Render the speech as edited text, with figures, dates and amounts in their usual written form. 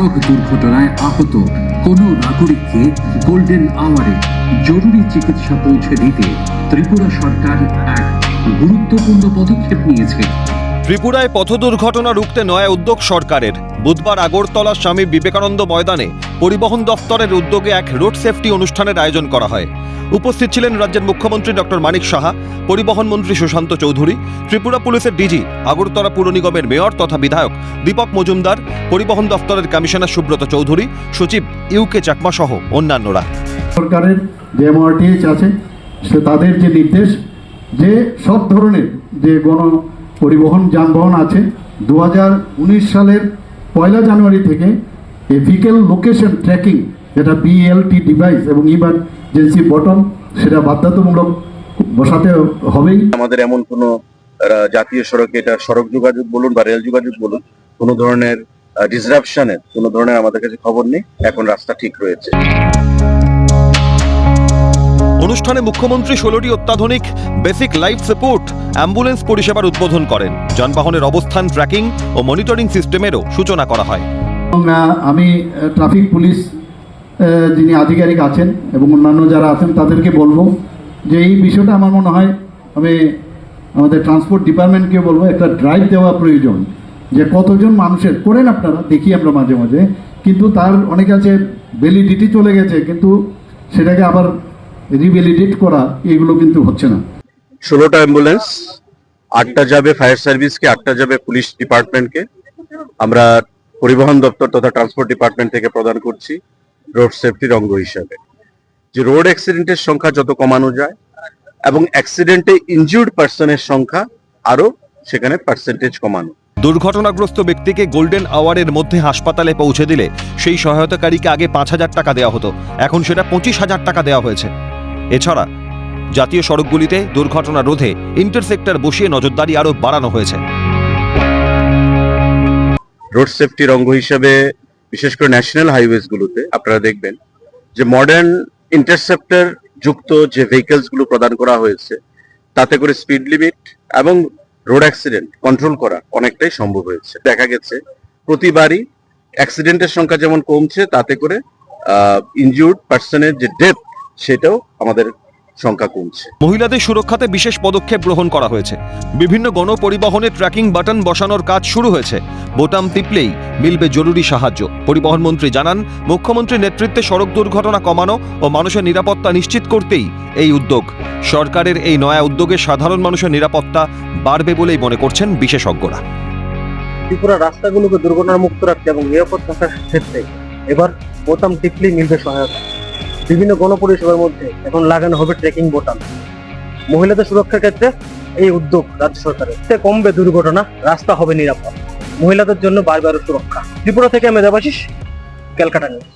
সড়ক দুর্ঘটনায় আহত কোনো নাগরিককে গোল্ডেন আওয়ারে জরুরি চিকিৎসা পৌঁছে দিতে ত্রিপুরা সরকার এক গুরুত্বপূর্ণ পদক্ষেপ নিয়েছে। ত্রিপুরায় পথ দুর্ঘটনা রুখতে নয়া উদ্যোগ সরকারের। বুধবার আগরতলা স্বামী বিবেকানন্দ ময়দানে পরিবহন দফতরের উদ্যোগে এক রোড সেফটি অনুষ্ঠানের আয়োজন করা হয়। উপস্থিত ছিলেন রাজ্যের মুখ্যমন্ত্রী ডক্টর মানিক সাহা, পরিবহন মন্ত্রী সুশান্ত চৌধুরী, ত্রিপুরা পুলিশের ডিজি, আগরতলা পুর নিগমের মেয়র তথা বিধায়ক দীপক মজুমদার, পরিবহন দফতরের কমিশনার সুব্রত চৌধুরী, সচিব ইউকে চাকমা সহ অন্যান্যরা। সরকারের যে এমআরটিএইচ আছে সে তাদের যে নির্দেশ যে সব ধরনের যে গণ পরিবহন যানবাহন আছে 2019 সালের 1 জানুয়ারি থেকে এই ভেহিকেল লোকেশন ট্র্যাকিং যেটা বিএলটি ডিভাইস এবং ইমার্জেন্সি বটন সেটা বাধ্যতামূলক বসাতে হবেই। আমাদের এমন কোনো জাতীয় সড়কে, এটা সড়ক যোগাযোগ বলুন বা রেল যোগাযোগ বলুন, কোনো ধরনের ডিসরাপশনের কোনো ধরনের আমাদের কাছে খবর নেই। এখন রাস্তা ঠিক রয়েছে। অনুষ্ঠানে মুখ্যমন্ত্রী 16টি অত্যাধুনিক বেসিক লাইফ সাপোর্ট অ্যাম্বুলেন্স পরিষেবার উদ্বোধন করেন। যানবাহনের অবস্থান ট্র্যাকিং ও মনিটরিং সিস্টেমেরও সূচনা করা হয়। আমি ট্রাফিক পুলিশ যিনি আধিকারিক আছেন এবং অন্যান্য যারা আছেন তাদেরকে বলবো যে এই বিষয়টা আমার মনে হয় আমাদের ট্রান্সপোর্ট ডিপার্টমেন্টকে বলবো একটা ড্রাইভ দেওয়া প্রয়োজন, যে কতজন মানুষের করেন আপনারা দেখি আমরা মাঝে মাঝে, কিন্তু তার অনেক আছে ভ্যালিডিটি চলে গেছে, কিন্তু সেটাকে আবার রিভ্যালিডেট করা এগুলো কিন্তু হচ্ছে না। 16টা অ্যাম্বুলেন্স, 8টা যাবে ফায়ার সার্ভিসকে, 8টা যাবে পুলিশ ডিপার্টমেন্টকে। আমরা পরিবহন দপ্তর তথা ট্রান্সপোর্ট ডিপার্টমেন্ট থেকে প্রদান করছি রোড সেফটির অঙ্গ হিসাবে। যে রোড অ্যাক্সিডেন্টের সংখ্যা যত কমানো যায় এবং অ্যাক্সিডেন্টে ইনজিউর্ড পার্সনের সংখ্যা আরো সেখানে পার্সেন্টেজ কমানো। দুর্ঘটনাগ্রস্ত ব্যক্তিকে গোল্ডেন আওয়ারের মধ্যে হাসপাতালে পৌঁছে দিলে সেই সহায়তাকারীকে আগে 5,000 টাকা দেওয়া হতো, এখন সেটা 25,000 টাকা দেওয়া হয়েছে। এছাড়া জাতীয় সড়কগুলিতে দুর্ঘটনা রোধে ইন্টারসেক্টর বসিয়ে নজরদারি আরো বাড়ানো হয়েছে। রোড সেফটির অঙ্গ হিসাবে বিশেষ করে ন্যাশনাল হাইওয়েজ গুলোতে আপনারা দেখবেন যে মডার্ন ইন্টারসেপ্টর যুক্ত যে ভেহিকলস গুলো প্রদান করা হয়েছে, তাতে করে স্পিড লিমিট এবং রোড অ্যাক্সিডেন্ট কন্ট্রোল করা অনেকটাই সম্ভব হয়েছে। দেখা গেছে প্রতিবারই অ্যাক্সিডেন্টের সংখ্যা যেমন কমছে, তাতে করে ইনজিউর্ড পার্সনের যে ডেথ সেটাও আমাদের সংখ্যা কমছে। মহিলাদের সুরক্ষাতে বিশেষ পদক্ষেপ গ্রহণ করা হয়েছে। বিভিন্ন গণপরিবহনে ট্র্যাকিং বাটন বসানোর কাজ শুরু হয়েছে। বোতাম টিপলেই মিলবে জরুরি সাহায্য। পরিবহন মন্ত্রী জানান, মুখ্যমন্ত্রীর নেতৃত্বে সড়ক দুর্ঘটনা কমানো ও মানুষের নিরাপত্তা নিশ্চিত করতেই এই উদ্যোগ। সরকারের এই নয়া উদ্যোগে সাধারণ মানুষের নিরাপত্তা বাড়বে বলেই মনে করছেন বিশেষজ্ঞরা। ত্রিপুরা রাস্তাগুলোকে দুর্ঘটনা মুক্ত রাখতে এবং নিরাপদ থাকার ক্ষেত্রে এবার বোতাম টিপলেই মিলবে সহায়তা। বিভিন্ন গণপরিষেবার মধ্যে এখন লাগানো হবে ট্রেকিং বোতাম। মহিলাদের সুরক্ষার ক্ষেত্রে এই উদ্যোগ রাজ্য সরকারের। কমবে দুর্ঘটনা, রাস্তা হবে নিরাপদ, মহিলাদের জন্য বারবার সুরক্ষা। ত্রিপুরা থেকে আমি দেবাশিস, ক্যালকাটা নিউজ।